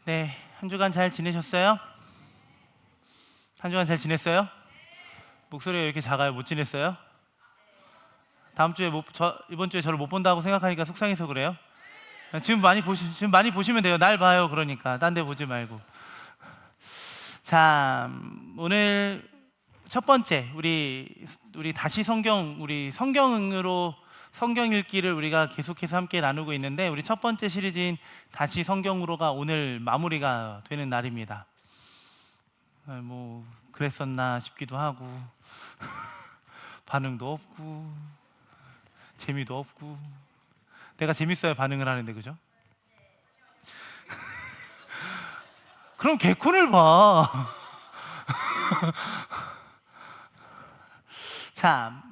네, 한 주간 잘 지내셨어요? 한 주간 잘 지냈어요? 목소리가 왜 이렇게 작아요? 못 지냈어요? 다음 주에 이번 주에 저를 못 본다고 생각하니까 속상해서 그래요? 지금 많이 보시면 돼요. 날 봐요. 그러니까 딴 데 보지 말고. 자, 오늘 첫 번째 우리 다시 우리 성경으로 성경 읽기를 우리가 계속해서 함께 나누고 있는데, 우리 첫 번째 시리즈인 다시 성경으로가 오늘 마무리가 되는 날입니다. 뭐 그랬었나 싶기도 하고 반응도 없고 재미도 없고. 내가 재밌어야 반응을 하는데, 그죠? 그럼 개콘을 봐. 자,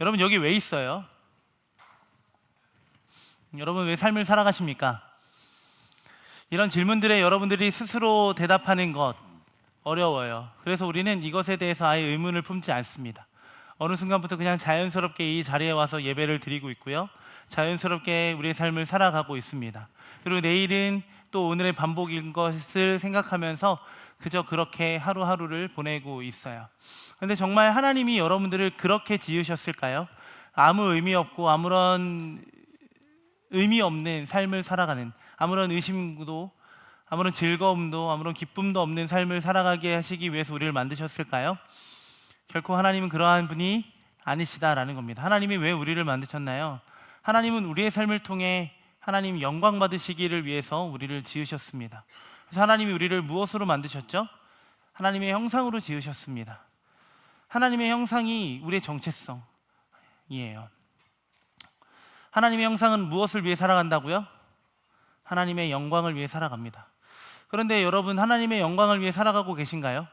여러분 여기 왜 있어요? 여러분 왜 삶을 살아가십니까? 이런 질문들에 여러분들이 스스로 대답하는 것 어려워요. 그래서 우리는 이것에 대해서 아예 의문을 품지 않습니다. 어느 순간부터 그냥 자연스럽게 이 자리에 와서 예배를 드리고 있고요. 자연스럽게 우리의 삶을 살아가고 있습니다. 그리고 내일은 또 오늘의 반복인 것을 생각하면서 그저 그렇게 하루하루를 보내고 있어요. 그런데 정말 하나님이 여러분들을 그렇게 지으셨을까요? 아무 의미 없고 아무런 의미 없는 삶을 살아가는, 아무런 의심도 아무런 즐거움도 아무런 기쁨도 없는 삶을 살아가게 하시기 위해서 우리를 만드셨을까요? 결코 하나님은 그러한 분이 아니시다라는 겁니다. 하나님이 왜 우리를 만드셨나요? 하나님은 우리의 삶을 통해 하나님 영광 받으시기를 위해서 우리를 지으셨습니다. 그래서 하나님이 우리를 무엇으로 만드셨죠? 하나님의 형상으로 지으셨습니다. 하나님의 형상이 우리의 정체성이에요. 하나님의 형상은 무엇을 위해 살아간다고요? 하나님의 영광을 위해 살아갑니다. 그런데 여러분, 하나님의 영광을 위해 살아가고 계신가요?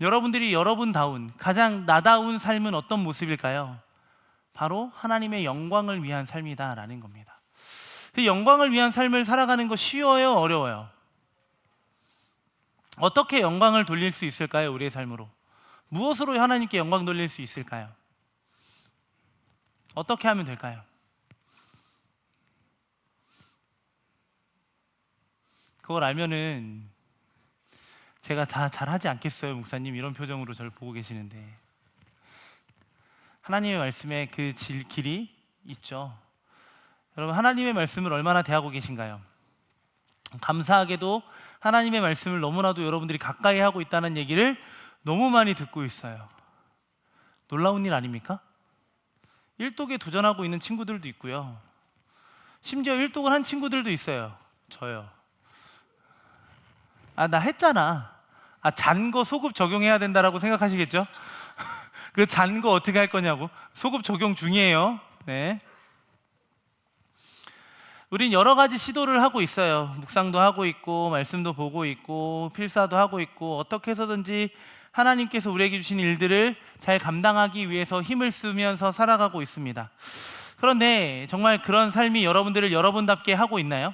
여러분들이 여러분다운 가장 나다운 삶은 어떤 모습일까요? 바로 하나님의 영광을 위한 삶이다라는 겁니다. 그 영광을 위한 삶을 살아가는 거 쉬워요? 어려워요? 어떻게 영광을 돌릴 수 있을까요? 우리의 삶으로 무엇으로 하나님께 영광 돌릴 수 있을까요? 어떻게 하면 될까요? 그걸 알면은 제가 다 잘하지 않겠어요, 목사님? 이런 표정으로 저를 보고 계시는데, 하나님의 말씀에 그 길이 있죠. 여러분, 하나님의 말씀을 얼마나 대하고 계신가요? 감사하게도 하나님의 말씀을 너무나도 여러분들이 가까이 하고 있다는 얘기를 너무 많이 듣고 있어요. 놀라운 일 아닙니까? 일독에 도전하고 있는 친구들도 있고요. 심지어 일독을 한 친구들도 있어요. 저요. 나 했잖아. 잔 거 소급 적용해야 된다라고 생각하시겠죠? 그 잔 거 어떻게 할 거냐고. 소급 적용 중이에요. 네. 우린 여러 가지 시도를 하고 있어요. 묵상도 하고 있고, 말씀도 보고 있고, 필사도 하고 있고, 어떻게 해서든지 하나님께서 우리에게 주신 일들을 잘 감당하기 위해서 힘을 쓰면서 살아가고 있습니다. 그런데 정말 그런 삶이 여러분들을 여러분답게 하고 있나요?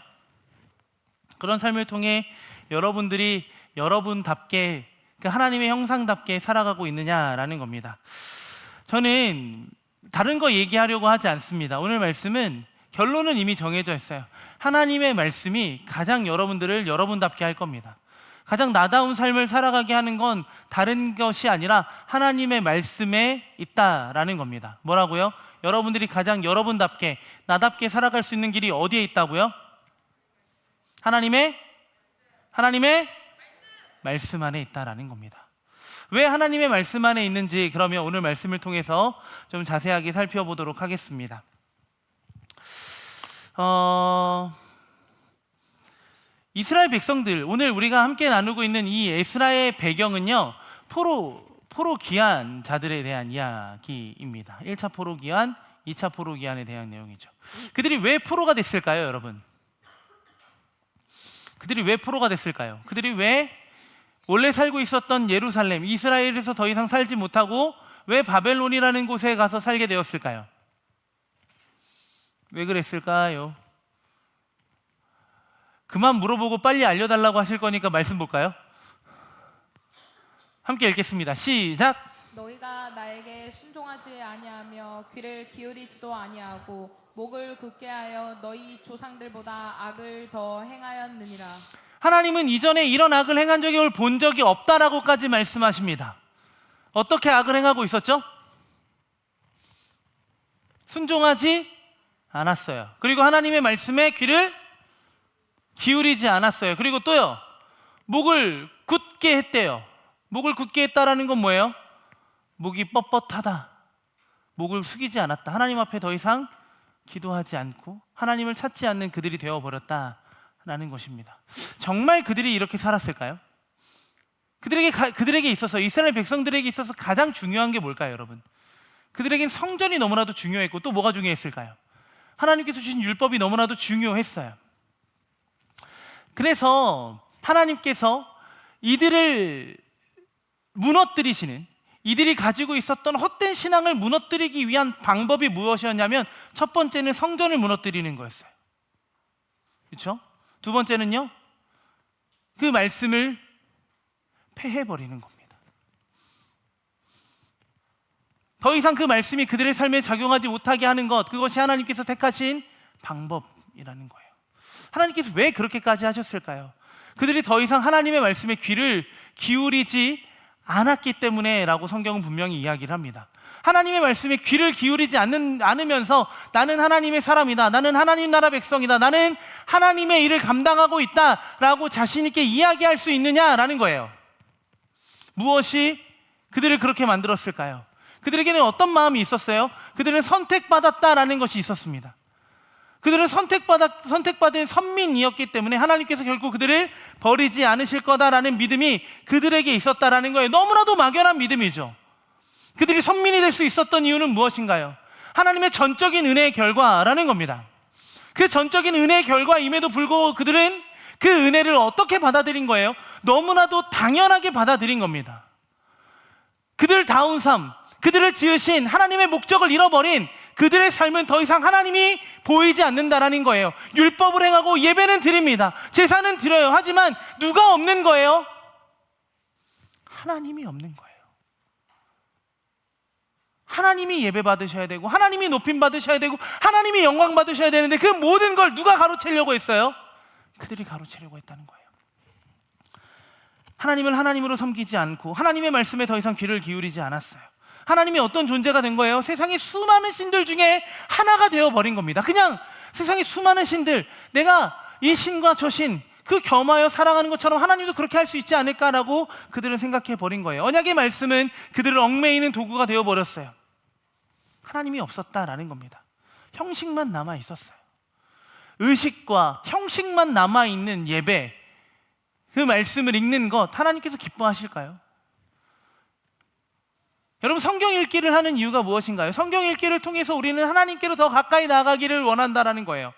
그런 삶을 통해 여러분들이 여러분답게, 그 하나님의 형상답게 살아가고 있느냐라는 겁니다. 저는 다른 거 얘기하려고 하지 않습니다. 오늘 말씀은 결론은 이미 정해져 있어요. 하나님의 말씀이 가장 여러분들을 여러분답게 할 겁니다. 가장 나다운 삶을 살아가게 하는 건 다른 것이 아니라 하나님의 말씀에 있다라는 겁니다. 뭐라고요? 여러분들이 가장 여러분답게, 나답게 살아갈 수 있는 길이 어디에 있다고요? 하나님의 말씀 안에 있다라는 겁니다. 왜 하나님의 말씀 안에 있는지, 그러면 오늘 말씀을 통해서 좀 자세하게 살펴보도록 하겠습니다. 이스라엘 백성들, 오늘 우리가 함께 나누고 있는 이 에스라의 배경은요, 포로 귀환 자들에 대한 이야기입니다. 1차 포로 귀환, 2차 포로 귀환에 대한 내용이죠. 그들이 왜 포로가 됐을까요, 여러분? 그들이 왜 포로가 됐을까요? 그들이 왜 원래 살고 있었던 예루살렘, 이스라엘에서 더 이상 살지 못하고 왜 바벨론이라는 곳에 가서 살게 되었을까요? 왜 그랬을까요? 그만 물어보고 빨리 알려달라고 하실 거니까 말씀 볼까요? 함께 읽겠습니다. 시작! 너희가 나에게 순종하지 아니하며 귀를 기울이지도 아니하고 목을 굳게 하여 너희 조상들보다 악을 더 행하였느니라. 하나님은 이전에 이런 악을 행한 적을 본 적이 없다라고까지 말씀하십니다. 어떻게 악을 행하고 있었죠? 순종하지 않았어요. 그리고 하나님의 말씀에 귀를 기울이지 않았어요. 그리고 또요, 목을 굳게 했대요. 목을 굳게 했다라는 건 뭐예요? 목이 뻣뻣하다, 목을 숙이지 않았다, 하나님 앞에 더 이상 기도하지 않고 하나님을 찾지 않는 그들이 되어버렸다라는 것입니다. 정말 그들이 이렇게 살았을까요? 그들에게 있어서, 이스라엘 백성들에게 있어서 가장 중요한 게 뭘까요, 여러분? 그들에겐 성전이 너무나도 중요했고, 또 뭐가 중요했을까요? 하나님께서 주신 율법이 너무나도 중요했어요. 그래서 하나님께서 이들을 무너뜨리시는, 이들이 가지고 있었던 헛된 신앙을 무너뜨리기 위한 방법이 무엇이었냐면, 첫 번째는 성전을 무너뜨리는 거였어요. 그렇죠? 두 번째는요, 그 말씀을 폐해버리는 겁니다. 더 이상 그 말씀이 그들의 삶에 작용하지 못하게 하는 것, 그것이 하나님께서 택하신 방법이라는 거예요. 하나님께서 왜 그렇게까지 하셨을까요? 그들이 더 이상 하나님의 말씀에 귀를 기울이지 않았기 때문에 라고 성경은 분명히 이야기를 합니다. 하나님의 말씀에 귀를 기울이지 않으면서 나는 하나님의 사람이다, 나는 하나님 나라 백성이다, 나는 하나님의 일을 감당하고 있다 라고 자신 있게 이야기할 수 있느냐라는 거예요. 무엇이 그들을 그렇게 만들었을까요? 그들에게는 어떤 마음이 있었어요? 그들은 선택받았다라는 것이 있었습니다. 그들은 선택받은 선민이었기 때문에 하나님께서 결국 그들을 버리지 않으실 거다라는 믿음이 그들에게 있었다라는 거예요. 너무나도 막연한 믿음이죠. 그들이 선민이 될 수 있었던 이유는 무엇인가요? 하나님의 전적인 은혜의 결과라는 겁니다. 그 전적인 은혜의 결과임에도 불구하고 그들은 그 은혜를 어떻게 받아들인 거예요? 너무나도 당연하게 받아들인 겁니다. 그들다운 삶, 그들을 지으신 하나님의 목적을 잃어버린 그들의 삶은 더 이상 하나님이 보이지 않는다라는 거예요. 율법을 행하고 예배는 드립니다, 제사는 드려요. 하지만 누가 없는 거예요? 하나님이 없는 거예요. 하나님이 예배 받으셔야 되고, 하나님이 높임 받으셔야 되고, 하나님이 영광 받으셔야 되는데, 그 모든 걸 누가 가로채려고 했어요? 그들이 가로채려고 했다는 거예요. 하나님을 하나님으로 섬기지 않고 하나님의 말씀에 더 이상 귀를 기울이지 않았어요. 하나님이 어떤 존재가 된 거예요? 세상의 수많은 신들 중에 하나가 되어버린 겁니다. 그냥 세상의 수많은 신들, 내가 이 신과 저 신, 그 겸하여 살아가는 것처럼 하나님도 그렇게 할 수 있지 않을까라고 그들은 생각해 버린 거예요. 언약의 말씀은 그들을 얽매이는 도구가 되어버렸어요. 하나님이 없었다라는 겁니다. 형식만 남아 있었어요. 의식과 형식만 남아있는 예배, 그 말씀을 읽는 것, 하나님께서 기뻐하실까요? 여러분, 성경 읽기를 하는 이유가 무엇인가요? 성경 읽기를 통해서 우리는 하나님께로 더 가까이 나가기를 원한다라는 거예요.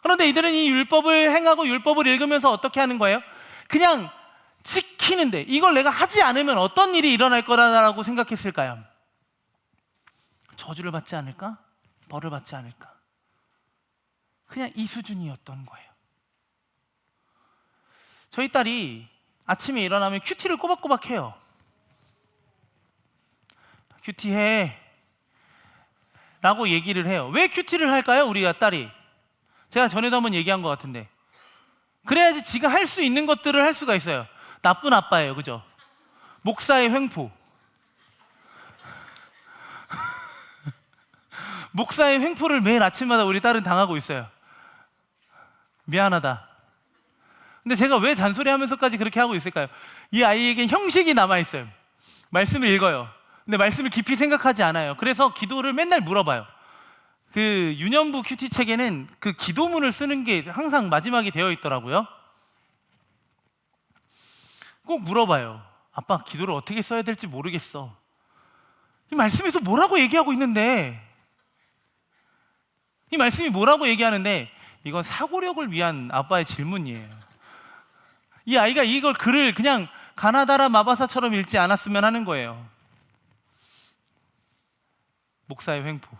그런데 이들은 이 율법을 행하고 율법을 읽으면서 어떻게 하는 거예요? 그냥 지키는데, 이걸 내가 하지 않으면 어떤 일이 일어날 거라고 생각했을까요? 저주를 받지 않을까? 벌을 받지 않을까? 그냥 이 수준이었던 거예요. 저희 딸이 아침에 일어나면 큐티를 꼬박꼬박 해요. 큐티해 라고 얘기를 해요. 왜 큐티를 할까요? 우리가 딸이, 제가 전에도 한번 얘기한 것 같은데, 그래야지 지가 할 수 있는 것들을 할 수가 있어요. 나쁜 아빠예요, 그죠? 목사의 횡포. 목사의 횡포를 매일 아침마다 우리 딸은 당하고 있어요. 미안하다. 근데 제가 왜 잔소리하면서까지 그렇게 하고 있을까요? 이 아이에겐 형식이 남아있어요. 말씀을 읽어요. 근데 말씀을 깊이 생각하지 않아요. 그래서 기도를 맨날 물어봐요. 그 유년부 큐티 책에는 그 기도문을 쓰는 게 항상 마지막에 되어 있더라고요. 꼭 물어봐요. 아빠, 기도를 어떻게 써야 될지 모르겠어. 이 말씀에서 뭐라고 얘기하고 있는데, 이 말씀이 뭐라고 얘기하는데, 이건 사고력을 위한 아빠의 질문이에요. 이 아이가 이걸 글을 그냥 가나다라 마바사처럼 읽지 않았으면 하는 거예요. 목사의 횡포.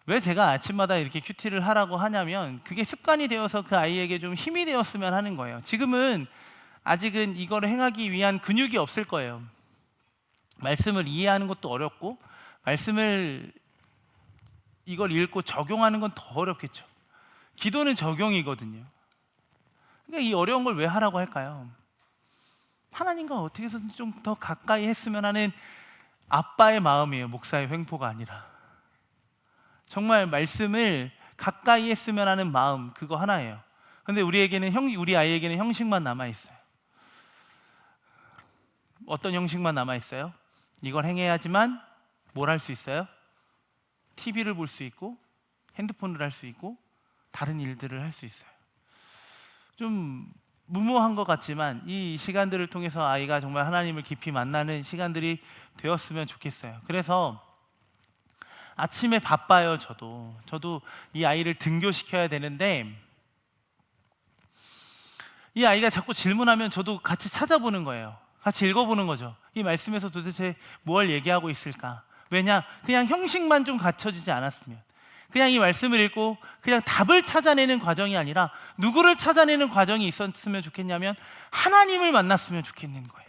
왜 제가 아침마다 이렇게 큐티를 하라고 하냐면, 그게 습관이 되어서 그 아이에게 좀 힘이 되었으면 하는 거예요. 지금은 아직은 이걸 행하기 위한 근육이 없을 거예요. 말씀을 이해하는 것도 어렵고 말씀을 이걸 읽고 적용하는 건 더 어렵겠죠. 기도는 적용이거든요. 그러니까 이 어려운 걸 왜 하라고 할까요? 하나님과 어떻게 해서든 좀 더 가까이 했으면 하는 아빠의 마음이에요. 목사의 횡포가 아니라. 정말 말씀을 가까이 했으면 하는 마음, 그거 하나예요. 근데 우리 아이에게는 형식만 남아 있어요. 어떤 형식만 남아 있어요? 이걸 행해야지만 뭘 할 수 있어요? TV를 볼 수 있고 핸드폰을 할 수 있고 다른 일들을 할 수 있어요. 좀 무모한 것 같지만 이 시간들을 통해서 아이가 정말 하나님을 깊이 만나는 시간들이 되었으면 좋겠어요. 그래서 아침에 바빠요. 저도 이 아이를 등교시켜야 되는데 이 아이가 자꾸 질문하면 저도 같이 찾아보는 거예요. 같이 읽어보는 거죠. 이 말씀에서 도대체 뭘 얘기하고 있을까? 왜냐? 그냥 형식만 좀 갖춰지지 않았으면, 그냥 이 말씀을 읽고 그냥 답을 찾아내는 과정이 아니라 누구를 찾아내는 과정이 있었으면 좋겠냐면 하나님을 만났으면 좋겠는 거예요.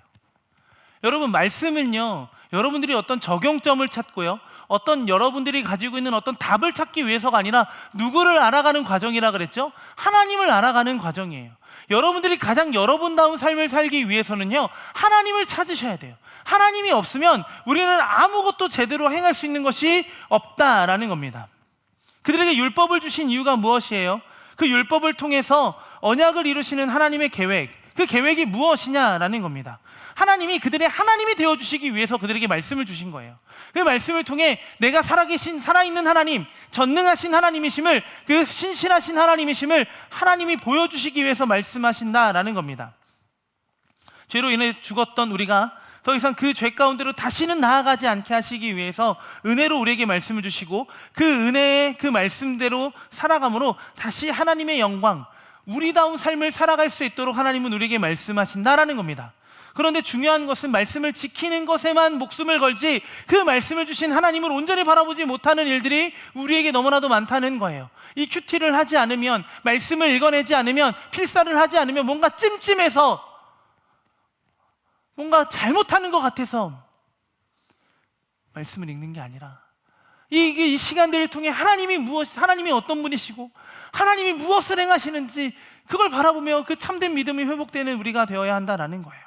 여러분, 말씀은요, 여러분들이 어떤 적용점을 찾고요, 어떤 여러분들이 가지고 있는 어떤 답을 찾기 위해서가 아니라 누구를 알아가는 과정이라 그랬죠? 하나님을 알아가는 과정이에요. 여러분들이 가장 여러분다운 삶을 살기 위해서는요, 하나님을 찾으셔야 돼요. 하나님이 없으면 우리는 아무것도 제대로 행할 수 있는 것이 없다라는 겁니다. 그들에게 율법을 주신 이유가 무엇이에요? 그 율법을 통해서 언약을 이루시는 하나님의 계획, 그 계획이 무엇이냐라는 겁니다. 하나님이 그들의 하나님이 되어주시기 위해서 그들에게 말씀을 주신 거예요. 그 말씀을 통해 내가 살아있는 하나님, 전능하신 하나님이심을, 그 신실하신 하나님이심을 하나님이 보여주시기 위해서 말씀하신다라는 겁니다. 죄로 인해 죽었던 우리가 더 이상 그 죄 가운데로 다시는 나아가지 않게 하시기 위해서 은혜로 우리에게 말씀을 주시고, 그 은혜의 그 말씀대로 살아감으로 다시 하나님의 영광, 우리다운 삶을 살아갈 수 있도록 하나님은 우리에게 말씀하신다라는 겁니다. 그런데 중요한 것은 말씀을 지키는 것에만 목숨을 걸지 그 말씀을 주신 하나님을 온전히 바라보지 못하는 일들이 우리에게 너무나도 많다는 거예요. 이 큐티를 하지 않으면, 말씀을 읽어내지 않으면, 필사를 하지 않으면 뭔가 찜찜해서, 뭔가 잘못하는 것 같아서 말씀을 읽는 게 아니라 이 시간들을 통해 하나님이 어떤 분이시고 하나님이 무엇을 행하시는지 그걸 바라보며 그 참된 믿음이 회복되는 우리가 되어야 한다라는 거예요.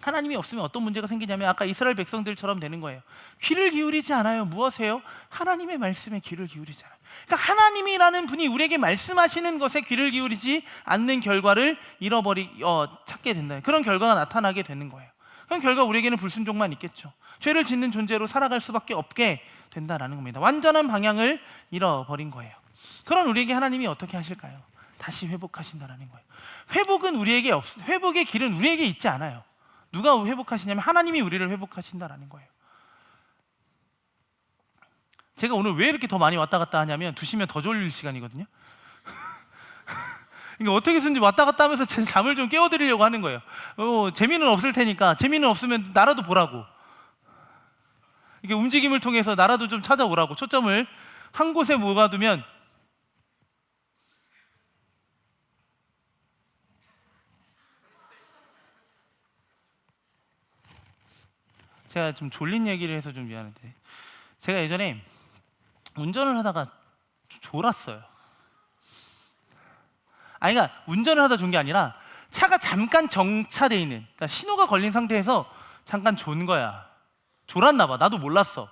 하나님이 없으면 어떤 문제가 생기냐면 아까 이스라엘 백성들처럼 되는 거예요. 귀를 기울이지 않아요. 무엇에요? 하나님의 말씀에 귀를 기울이지 않아요. 그러니까 하나님이라는 분이 우리에게 말씀하시는 것에 귀를 기울이지 않는 결과를 찾게 된다. 그런 결과가 나타나게 되는 거예요. 그런 결과 우리에게는 불순종만 있겠죠. 죄를 짓는 존재로 살아갈 수밖에 없게 된다라는 겁니다. 완전한 방향을 잃어버린 거예요. 그런 우리에게 하나님이 어떻게 하실까요? 다시 회복하신다라는 거예요. 회복의 길은 우리에게 있지 않아요. 누가 회복하시냐면 하나님이 우리를 회복하신다라는 거예요. 제가 오늘 왜 이렇게 더 많이 왔다 갔다 하냐면 2시면 더 졸릴 시간이거든요. 그러니까 어떻게 해서든지 왔다 갔다 하면서 제 잠을 좀 깨워드리려고 하는 거예요. 재미는 없을 테니까, 재미는 없으면 나라도 보라고, 이게 움직임을 통해서 나라도 좀 찾아오라고 초점을 한 곳에 모아두면 제가 좀 졸린 얘기를 해서 좀 미안한데, 제가 예전에 운전을 하다가 졸았어요. 그러니까 운전을 하다 존 게 아니라 차가 잠깐 정차돼 있는, 그러니까 신호가 걸린 상태에서 잠깐 존 거야. 졸았나 봐. 나도 몰랐어.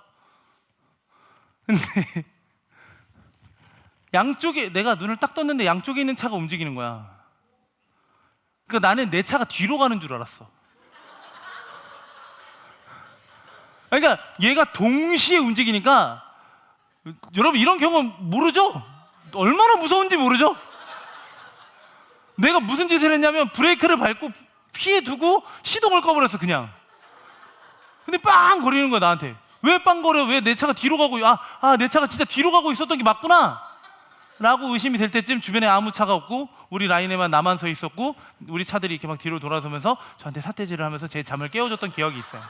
근데 내가 눈을 딱 떴는데 양쪽에 있는 차가 움직이는 거야. 그러니까 나는 내 차가 뒤로 가는 줄 알았어. 그러니까 얘가 동시에 움직이니까, 여러분 이런 경험 모르죠? 얼마나 무서운지 모르죠? 내가 무슨 짓을 했냐면 브레이크를 밟고 피해 두고 시동을 꺼버렸어 그냥. 근데 빵 거리는 거야 나한테. 왜 빵 거려? 왜 내 차가 뒤로 가고, 내 차가 진짜 뒤로 가고 있었던 게 맞구나 라고 의심이 될 때쯤 주변에 아무 차가 없고 우리 라인에만 나만 서 있었고 우리 차들이 이렇게 막 뒤로 돌아서면서 저한테 삿대질을 하면서 제 잠을 깨워줬던 기억이 있어요.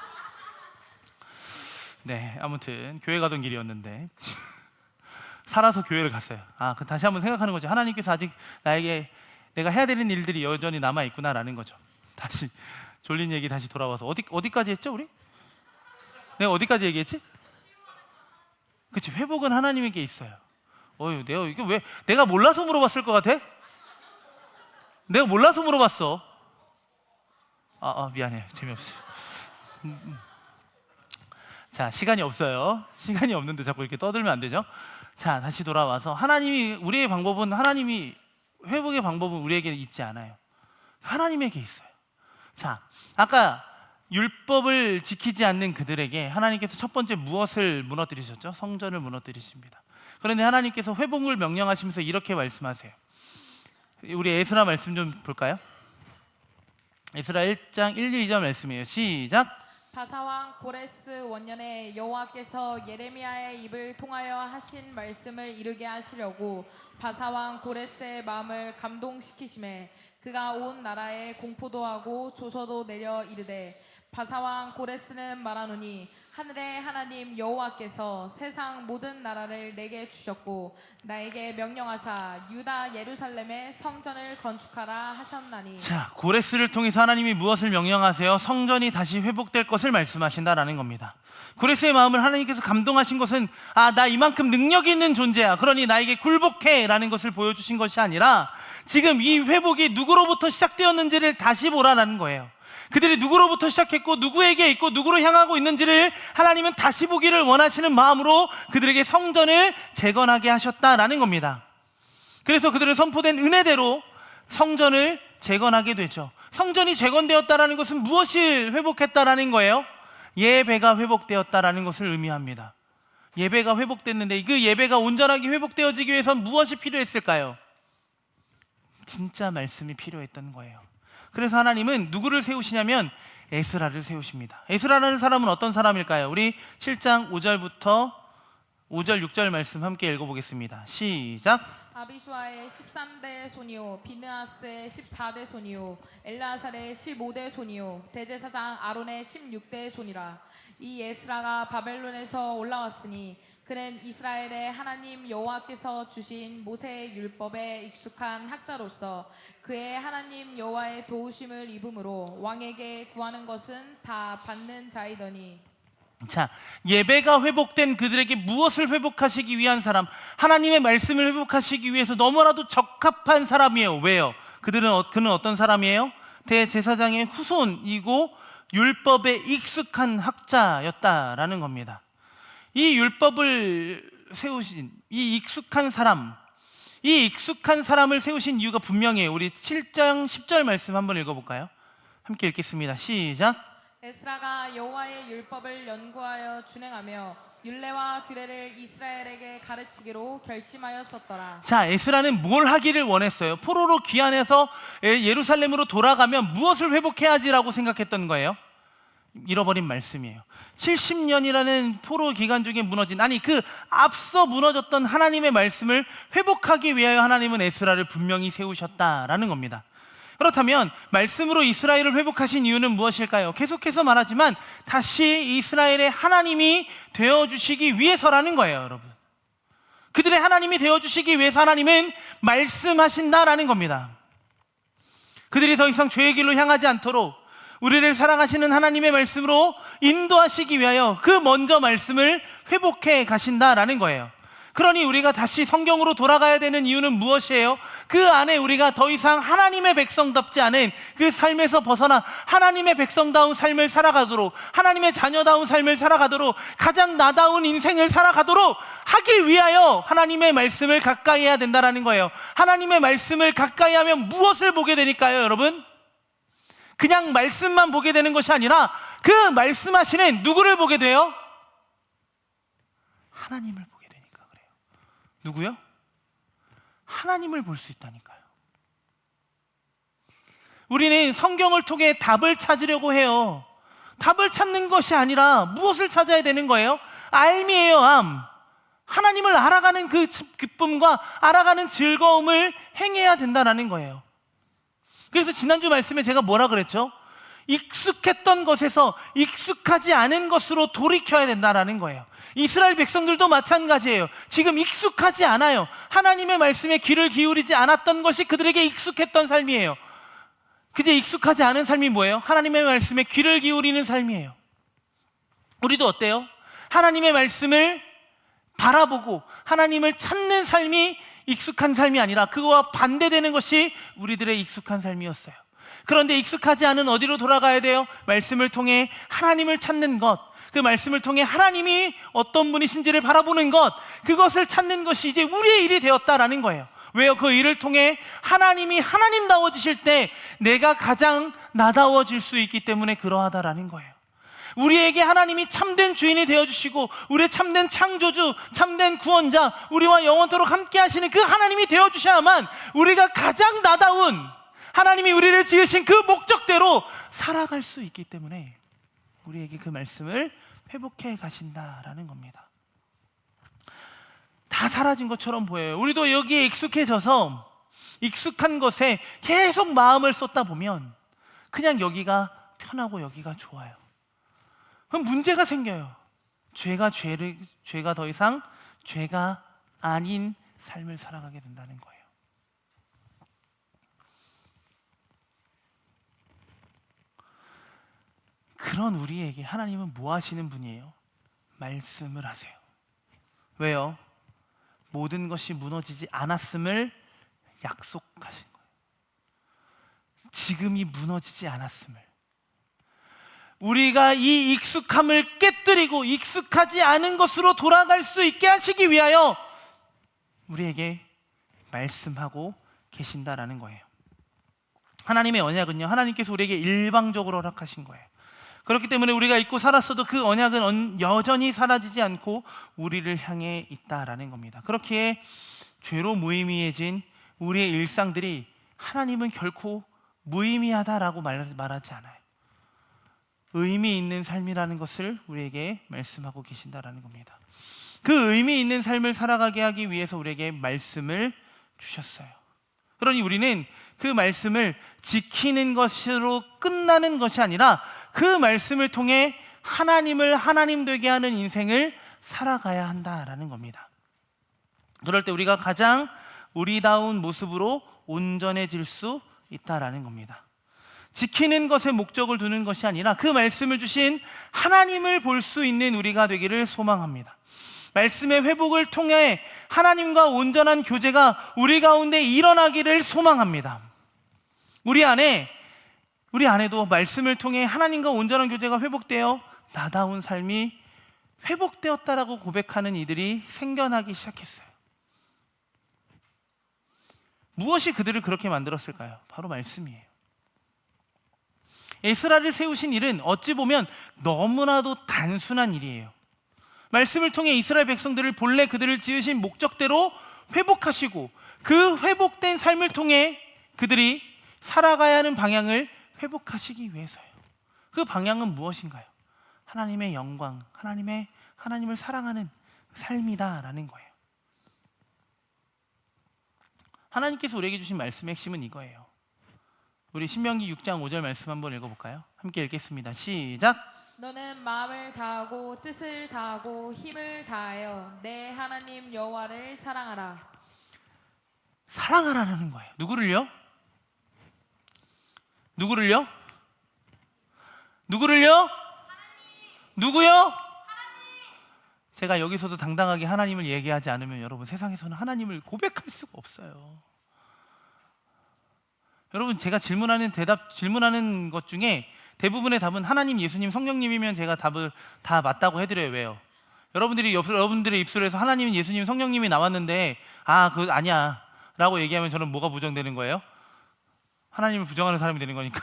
네, 아무튼 교회 가던 길이었는데 살아서 교회를 갔어요. 그 다시 한번 생각하는 거죠. 하나님께서 아직 나에게 내가 해야 되는 일들이 여전히 남아 있구나라는 거죠. 다시 졸린 얘기 다시 돌아와서 어디까지 했죠 우리? 내가 어디까지 얘기했지? 그치, 회복은 하나님에게 있어요. 내가 이게 왜 내가 몰라서 물어봤을 것 같아? 내가 몰라서 물어봤어. 미안해요. 재미없어요. 자, 시간이 없어요. 시간이 없는데 자꾸 이렇게 떠들면 안 되죠. 자, 다시 돌아와서 하나님이 회복의 방법은 우리에게 있지 않아요. 하나님에게 있어요. 자, 아까 율법을 지키지 않는 그들에게 하나님께서 첫 번째 무엇을 무너뜨리셨죠? 성전을 무너뜨리십니다. 그런데 하나님께서 회복을 명령하시면서 이렇게 말씀하세요. 우리 에스라 말씀 좀 볼까요? 에스라 1장 1, 2절 말씀이에요. 시작. 바사왕 고레스 원년에 여호와께서 예레미야의 입을 통하여 하신 말씀을 이루게 하시려고 바사왕 고레스의 마음을 감동시키심에 그가 온 나라에 공포도 하고 조서도 내려 이르되 바사왕 고레스는 말하노니 하늘의 하나님 여호와께서 세상 모든 나라를 내게 주셨고 나에게 명령하사 유다 예루살렘에 성전을 건축하라 하셨나니. 자, 고레스를 통해서 하나님이 무엇을 명령하세요? 성전이 다시 회복될 것을 말씀하신다라는 겁니다. 고레스의 마음을 하나님께서 감동하신 것은 나 이만큼 능력이 있는 존재야, 그러니 나에게 굴복해 라는 것을 보여주신 것이 아니라 지금 이 회복이 누구로부터 시작되었는지를 다시 보라라는 거예요. 그들이 누구로부터 시작했고 누구에게 있고 누구로 향하고 있는지를 하나님은 다시 보기를 원하시는 마음으로 그들에게 성전을 재건하게 하셨다라는 겁니다. 그래서 그들은 선포된 은혜대로 성전을 재건하게 되죠. 성전이 재건되었다라는 것은 무엇을 회복했다라는 거예요? 예배가 회복되었다라는 것을 의미합니다. 예배가 회복됐는데 그 예배가 온전하게 회복되어지기 위해선 무엇이 필요했을까요? 진짜 말씀이 필요했던 거예요. 그래서 하나님은 누구를 세우시냐면 에스라를 세우십니다. 에스라라는 사람은 어떤 사람일까요? 우리 7장 5절부터 5절 6절 말씀 함께 읽어보겠습니다. 시작. 아비수아의 13대 손이요 비느하스의 14대 손이요 엘라살의 15대 손이요 대제사장 아론의 16대 손이라. 이 에스라가 바벨론에서 올라왔으니 그는 이스라엘의 하나님 여호와께서 주신 모세의 율법에 익숙한 학자로서 그의 하나님 여호와의 도우심을 입음으로 왕에게 구하는 것은 다 받는 자이더니. 자, 예배가 회복된 그들에게 무엇을 회복하시기 위한 사람? 하나님의 말씀을 회복하시기 위해서 너무나도 적합한 사람이에요. 왜요? 그는 어떤 사람이에요? 대제사장의 후손이고 율법에 익숙한 학자였다라는 겁니다. 이 율법을 세우신 이 익숙한 사람을 세우신 이유가 분명해요. 우리 7장 10절 말씀 한번 읽어볼까요? 함께 읽겠습니다. 시작. 에스라가 여호와의 율법을 연구하여 준행하며 율례와 규례를 이스라엘에게 가르치기로 결심하였었더라. 자, 에스라는 뭘 하기를 원했어요? 포로로 귀환해서 예루살렘으로 돌아가면 무엇을 회복해야지라고 생각했던 거예요? 잃어버린 말씀이에요. 70년이라는 포로 기간 중에 그 앞서 무너졌던 하나님의 말씀을 회복하기 위하여 하나님은 에스라를 분명히 세우셨다라는 겁니다. 그렇다면 말씀으로 이스라엘을 회복하신 이유는 무엇일까요? 계속해서 말하지만 다시 이스라엘의 하나님이 되어주시기 위해서라는 거예요, 여러분. 그들의 하나님이 되어주시기 위해서 하나님은 말씀하신다라는 겁니다. 그들이 더 이상 죄의 길로 향하지 않도록 우리를 사랑하시는 하나님의 말씀으로 인도하시기 위하여 그 먼저 말씀을 회복해 가신다라는 거예요. 그러니 우리가 다시 성경으로 돌아가야 되는 이유는 무엇이에요? 그 안에 우리가 더 이상 하나님의 백성답지 않은 그 삶에서 벗어나 하나님의 백성다운 삶을 살아가도록, 하나님의 자녀다운 삶을 살아가도록, 가장 나다운 인생을 살아가도록 하기 위하여 하나님의 말씀을 가까이 해야 된다는 거예요. 하나님의 말씀을 가까이 하면 무엇을 보게 되니까요, 여러분? 그냥 말씀만 보게 되는 것이 아니라 그 말씀하시는 누구를 보게 돼요? 하나님을 보게 되니까 그래요. 누구요? 하나님을 볼 수 있다니까요. 우리는 성경을 통해 답을 찾으려고 해요. 답을 찾는 것이 아니라 무엇을 찾아야 되는 거예요? 알미예요, 암. 하나님을 알아가는 그 기쁨과 알아가는 즐거움을 행해야 된다는 거예요. 그래서 지난주 말씀에 제가 뭐라 그랬죠? 익숙했던 것에서 익숙하지 않은 것으로 돌이켜야 된다는 거예요. 이스라엘 백성들도 마찬가지예요. 지금 익숙하지 않아요. 하나님의 말씀에 귀를 기울이지 않았던 것이 그들에게 익숙했던 삶이에요. 그제 익숙하지 않은 삶이 뭐예요? 하나님의 말씀에 귀를 기울이는 삶이에요. 우리도 어때요? 하나님의 말씀을 바라보고 하나님을 찾는 삶이 익숙한 삶이 아니라 그거와 반대되는 것이 우리들의 익숙한 삶이었어요. 그런데 익숙하지 않은 어디로 돌아가야 돼요? 말씀을 통해 하나님을 찾는 것, 그 말씀을 통해 하나님이 어떤 분이신지를 바라보는 것, 그것을 찾는 것이 이제 우리의 일이 되었다라는 거예요. 왜요? 그 일을 통해 하나님이 하나님다워지실 때 내가 가장 나다워질 수 있기 때문에 그러하다라는 거예요. 우리에게 하나님이 참된 주인이 되어주시고 우리의 참된 창조주, 참된 구원자, 우리와 영원토록 함께 하시는 그 하나님이 되어주셔야만 우리가 가장 나다운 하나님이 우리를 지으신 그 목적대로 살아갈 수 있기 때문에 우리에게 그 말씀을 회복해 가신다라는 겁니다. 다 사라진 것처럼 보여요. 우리도 여기에 익숙해져서 익숙한 것에 계속 마음을 쏟다 보면 그냥 여기가 편하고 여기가 좋아요. 그럼 문제가 생겨요. 죄가 더 이상 죄가 아닌 삶을 살아가게 된다는 거예요. 그런 우리에게 하나님은 뭐 하시는 분이에요? 말씀을 하세요. 왜요? 모든 것이 무너지지 않았음을 약속하신 거예요. 지금이 무너지지 않았음을. 우리가 이 익숙함을 깨뜨리고 익숙하지 않은 것으로 돌아갈 수 있게 하시기 위하여 우리에게 말씀하고 계신다라는 거예요. 하나님의 언약은요, 하나님께서 우리에게 일방적으로 허락하신 거예요. 그렇기 때문에 우리가 잊고 살았어도 그 언약은 여전히 사라지지 않고 우리를 향해 있다라는 겁니다. 그렇기에 죄로 무의미해진 우리의 일상들이 하나님은 결코 무의미하다라고 말하지 않아요. 의미 있는 삶이라는 것을 우리에게 말씀하고 계신다라는 겁니다. 그 의미 있는 삶을 살아가게 하기 위해서 우리에게 말씀을 주셨어요. 그러니 우리는 그 말씀을 지키는 것으로 끝나는 것이 아니라 그 말씀을 통해 하나님을 하나님 되게 하는 인생을 살아가야 한다라는 겁니다. 그럴 때 우리가 가장 우리다운 모습으로 온전해질 수 있다라는 겁니다. 지키는 것에 목적을 두는 것이 아니라 그 말씀을 주신 하나님을 볼 수 있는 우리가 되기를 소망합니다. 말씀의 회복을 통해 하나님과 온전한 교제가 우리 가운데 일어나기를 소망합니다. 우리 안에도 말씀을 통해 하나님과 온전한 교제가 회복되어 나다운 삶이 회복되었다라고 고백하는 이들이 생겨나기 시작했어요. 무엇이 그들을 그렇게 만들었을까요? 바로 말씀이에요. 에스라를 세우신 일은 어찌 보면 너무나도 단순한 일이에요. 말씀을 통해 이스라엘 백성들을 본래 그들을 지으신 목적대로 회복하시고 그 회복된 삶을 통해 그들이 살아가야 하는 방향을 회복하시기 위해서요. 그 방향은 무엇인가요? 하나님의 영광, 하나님을 사랑하는 삶이다라는 거예요. 하나님께서 우리에게 주신 말씀의 핵심은 이거예요. 우리 신명기 6장 5절 말씀 한번 읽어볼까요? 함께 읽겠습니다. 시작. 너는 마음을 다하고 뜻을 다하고 힘을 다하여 내 하나님 여호와를 사랑하라. 사랑하라는 거예요. 누구를요? 누구를요? 누구요? 제가 여기서도 당당하게 하나님을 얘기하지 않으면 여러분 세상에서는 하나님을 고백할 수가 없어요. 여러분 제가 질문하는 것 중에 대부분의 답은 하나님, 예수님, 성령님이면 제가 답을 다 맞다고 해드려요. 왜요? 여러분들의 입술에서 하나님, 예수님, 성령님이 나왔는데 그거 아니야 라고 얘기하면 저는 뭐가 부정되는 거예요? 하나님을 부정하는 사람이 되는 거니까.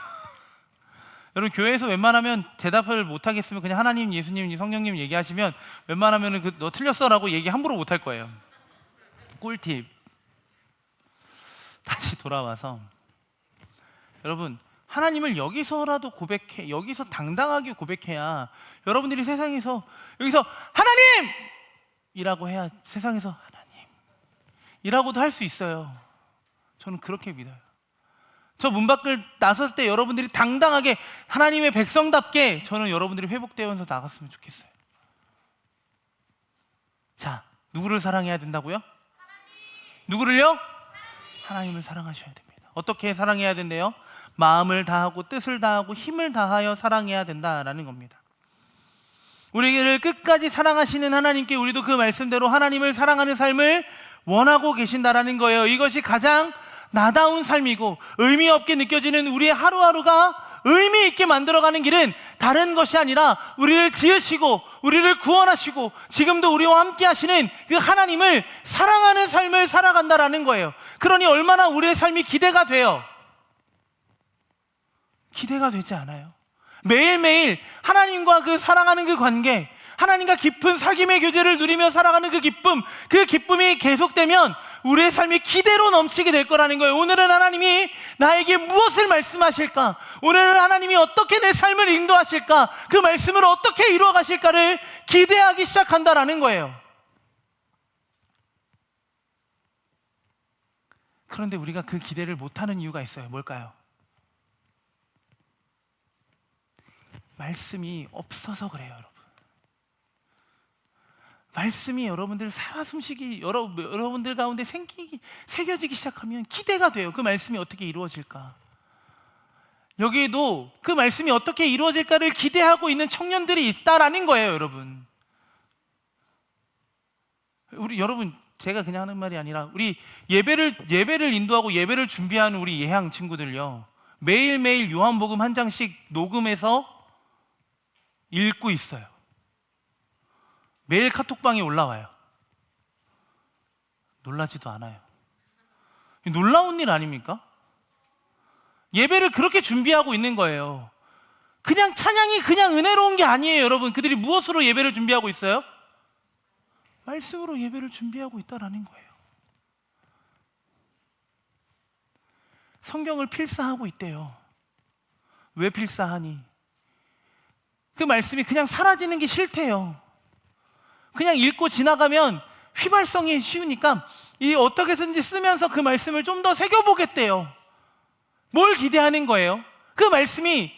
여러분 교회에서 웬만하면 대답을 못하겠으면 그냥 하나님, 예수님, 성령님 얘기하시면 웬만하면 너 틀렸어 라고 얘기 함부로 못할 거예요. 꿀팁. 다시 돌아와서 여러분 하나님을 여기서라도 여기서 당당하게 고백해야 여러분들이 세상에서 여기서 하나님! 이라고 해야 세상에서 하나님 이라고도 할 수 있어요. 저는 그렇게 믿어요. 저 문 밖을 나섰을 때 여러분들이 당당하게 하나님의 백성답게 저는 여러분들이 회복되면서 나갔으면 좋겠어요. 누구를 사랑해야 된다고요? 누구를요? 하나님을 사랑하셔야 됩니다. 어떻게 사랑해야 된대요? 마음을 다하고 뜻을 다하고 힘을 다하여 사랑해야 된다라는 겁니다. 우리를 끝까지 사랑하시는 하나님께 우리도 그 말씀대로 하나님을 사랑하는 삶을 원하고 계신다라는 거예요. 이것이 가장 나다운 삶이고 의미 없게 느껴지는 우리의 하루하루가 의미 있게 만들어가는 길은 다른 것이 아니라 우리를 지으시고 우리를 구원하시고 지금도 우리와 함께 하시는 그 하나님을 사랑하는 삶을 살아간다라는 거예요. 그러니 얼마나 우리의 삶이 기대가 돼요? 기대가 되지 않아요. 매일매일 하나님과 그 사랑하는 그 관계, 하나님과 깊은 사귐의 교제를 누리며 살아가는 그 기쁨이 계속되면 우리의 삶이 기대로 넘치게 될 거라는 거예요. 오늘은 하나님이 나에게 무엇을 말씀하실까? 오늘은 하나님이 어떻게 내 삶을 인도하실까? 그 말씀을 어떻게 이루어 가실까를 기대하기 시작한다라는 거예요. 그런데 우리가 그 기대를 못하는 이유가 있어요. 뭘까요? 말씀이 없어서 그래요, 여러분. 말씀이 여러분들 살아 숨쉬기, 여러분들 가운데 새겨지기 시작하면 기대가 돼요. 그 말씀이 어떻게 이루어질까? 여기에도 그 말씀이 어떻게 이루어질까를 기대하고 있는 청년들이 있다라는 거예요, 여러분. 여러분, 제가 그냥 하는 말이 아니라 우리 예배를 인도하고 예배를 준비하는 우리 예향 친구들요, 매일매일 요한복음 한 장씩 녹음해서 읽고 있어요. 매일 카톡방에 올라와요. 놀라지도 않아요. 놀라운 일 아닙니까? 예배를 그렇게 준비하고 있는 거예요. 그냥 찬양이 그냥 은혜로운 게 아니에요, 여러분. 그들이 무엇으로 예배를 준비하고 있어요? 말씀으로 예배를 준비하고 있다라는 거예요. 성경을 필사하고 있대요. 왜 필사하니? 그 말씀이 그냥 사라지는 게 싫대요. 그냥 읽고 지나가면 휘발성이 쉬우니까 어떻게 해서든지 쓰면서 그 말씀을 좀 더 새겨보겠대요. 뭘 기대하는 거예요? 그 말씀이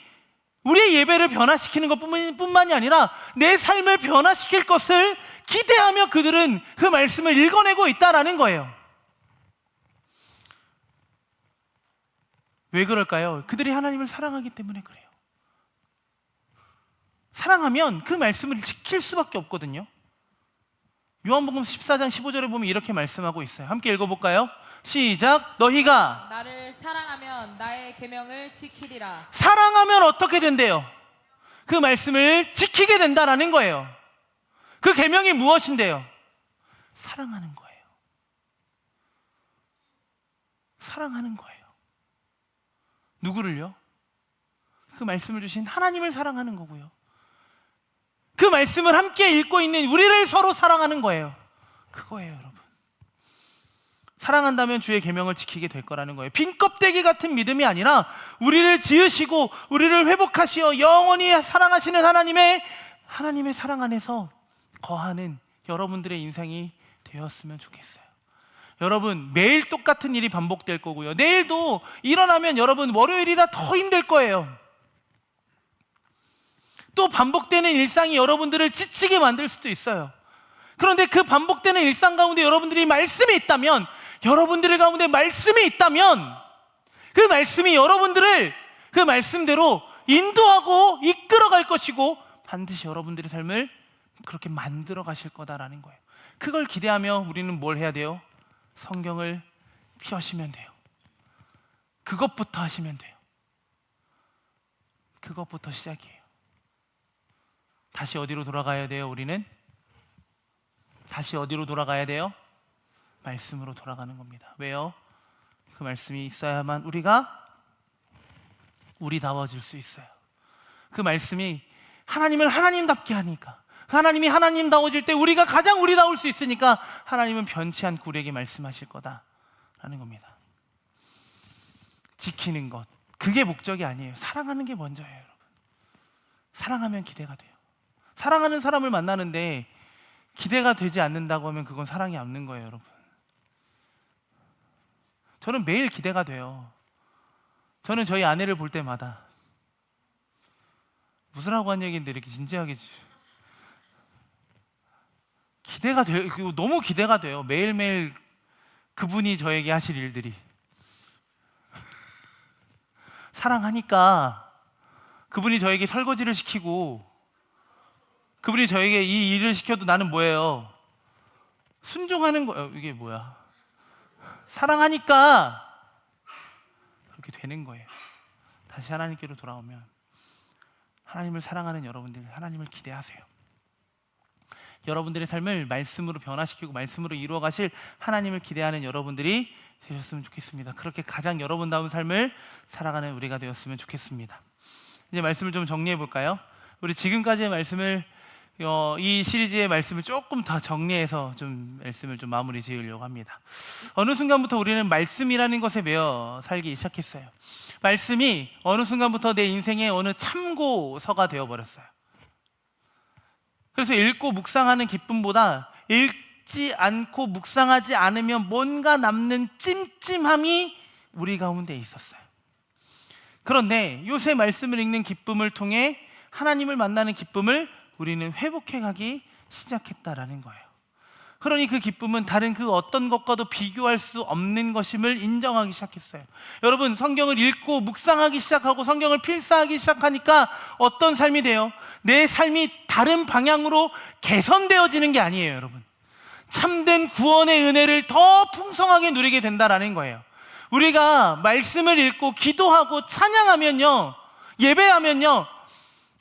우리의 예배를 변화시키는 것뿐만이 아니라 내 삶을 변화시킬 것을 기대하며 그들은 그 말씀을 읽어내고 있다라는 거예요. 왜 그럴까요? 그들이 하나님을 사랑하기 때문에 그래요. 사랑하면 그 말씀을 지킬 수밖에 없거든요. 요한복음 14장 15절에 보면 이렇게 말씀하고 있어요. 함께 읽어볼까요? 시작. 너희가 나를 사랑하면 나의 계명을 지키리라. 사랑하면 어떻게 된대요? 그 말씀을 지키게 된다라는 거예요. 그 계명이 무엇인데요? 사랑하는 거예요. 사랑하는 거예요. 누구를요? 그 말씀을 주신 하나님을 사랑하는 거고요. 그 말씀을 함께 읽고 있는 우리를 서로 사랑하는 거예요. 그거예요, 여러분. 사랑한다면 주의 계명을 지키게 될 거라는 거예요. 빈 껍데기 같은 믿음이 아니라 우리를 지으시고 우리를 회복하시어 영원히 사랑하시는 하나님의 사랑 안에서 거하는 여러분들의 인생이 되었으면 좋겠어요. 여러분, 매일 똑같은 일이 반복될 거고요. 내일도 일어나면 여러분 월요일이라 더 힘들 거예요. 또 반복되는 일상이 여러분들을 지치게 만들 수도 있어요. 그런데 그 반복되는 일상 가운데 여러분들이 말씀이 있다면, 여러분들의 가운데 말씀이 있다면 그 말씀이 여러분들을 그 말씀대로 인도하고 이끌어갈 것이고 반드시 여러분들의 삶을 그렇게 만들어 가실 거다라는 거예요. 그걸 기대하며 우리는 뭘 해야 돼요? 성경을 펴시면 돼요. 그것부터 하시면 돼요. 그것부터 시작이에요. 다시 어디로 돌아가야 돼요? 우리는 다시 어디로 돌아가야 돼요? 말씀으로 돌아가는 겁니다. 왜요? 그 말씀이 있어야만 우리가 우리다워질 수 있어요. 그 말씀이 하나님을 하나님답게 하니까, 하나님이 하나님다워질 때 우리가 가장 우리다울 수 있으니까 하나님은 변치 않고 우리에게 말씀하실 거다라는 겁니다. 지키는 것, 그게 목적이 아니에요. 사랑하는 게 먼저예요, 여러분. 사랑하면 기대가 돼요. 사랑하는 사람을 만나는데 기대가 되지 않는다고 하면 그건 사랑이 없는 거예요, 여러분. 저는 매일 기대가 돼요. 저는 저희 아내를 볼 때마다 무슨 하고 한 얘기인데 이렇게 진지하게 기대가 돼요. 너무 기대가 돼요. 매일매일 그분이 저에게 하실 일들이. 사랑하니까 그분이 저에게 설거지를 시키고 그분이 저에게 이 일을 시켜도 나는 뭐예요? 순종하는 거예요. 이게 뭐야? 사랑하니까 그렇게 되는 거예요. 다시 하나님께로 돌아오면 하나님을 사랑하는 여러분들, 하나님을 기대하세요. 여러분들의 삶을 말씀으로 변화시키고 말씀으로 이루어가실 하나님을 기대하는 여러분들이 되셨으면 좋겠습니다. 그렇게 가장 여러분다운 삶을 살아가는 우리가 되었으면 좋겠습니다. 이제 말씀을 좀 정리해 볼까요? 우리 지금까지의 말씀을 이 시리즈의 말씀을 조금 더 정리해서 좀 말씀을 좀 마무리 지으려고 합니다. 어느 순간부터 우리는 말씀이라는 것에 매여 살기 시작했어요. 말씀이 어느 순간부터 내 인생의 어느 참고서가 되어버렸어요. 그래서 읽고 묵상하는 기쁨보다 읽지 않고 묵상하지 않으면 뭔가 남는 찜찜함이 우리 가운데 있었어요. 그런데 요새 말씀을 읽는 기쁨을 통해 하나님을 만나는 기쁨을 우리는 회복해가기 시작했다라는 거예요. 그러니 그 기쁨은 다른 그 어떤 것과도 비교할 수 없는 것임을 인정하기 시작했어요. 여러분, 성경을 읽고 묵상하기 시작하고 성경을 필사하기 시작하니까 어떤 삶이 돼요? 내 삶이 다른 방향으로 개선되어지는 게 아니에요, 여러분. 참된 구원의 은혜를 더 풍성하게 누리게 된다라는 거예요. 우리가 말씀을 읽고 기도하고 찬양하면요, 예배하면요,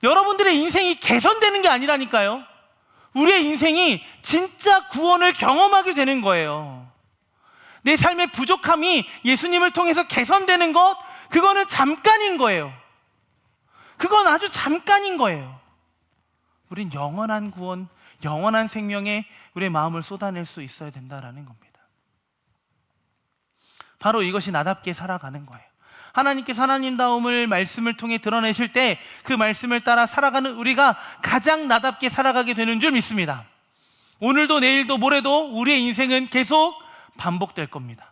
여러분들의 인생이 개선되는 게 아니라니까요. 우리의 인생이 진짜 구원을 경험하게 되는 거예요. 내 삶의 부족함이 예수님을 통해서 개선되는 것, 그거는 잠깐인 거예요. 그건 아주 잠깐인 거예요. 우린 영원한 구원, 영원한 생명에 우리의 마음을 쏟아낼 수 있어야 된다라는 겁니다. 바로 이것이 나답게 살아가는 거예요. 하나님께서 하나님다움을 말씀을 통해 드러내실 때 그 말씀을 따라 살아가는 우리가 가장 나답게 살아가게 되는 줄 믿습니다. 오늘도 내일도 모레도 우리의 인생은 계속 반복될 겁니다.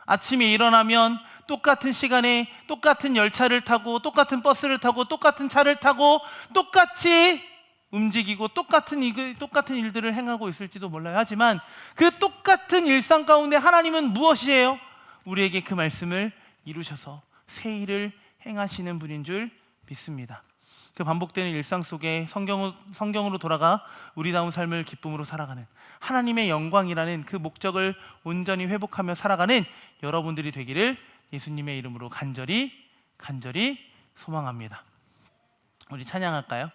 아침에 일어나면 똑같은 시간에 똑같은 열차를 타고 똑같은 버스를 타고 똑같은 차를 타고 똑같이 움직이고 똑같은 일들을 행하고 있을지도 몰라요. 하지만 그 똑같은 일상 가운데 하나님은 무엇이에요? 우리에게 그 말씀을 이루셔서 새 일을 행하시는 분인 줄 믿습니다. 그 반복되는 일상 속에 성경으로 돌아가 우리다운 삶을 기쁨으로 살아가는 하나님의 영광이라는 그 목적을 온전히 회복하며 살아가는 여러분들이 되기를 예수님의 이름으로 간절히 소망합니다. 우리 찬양할까요?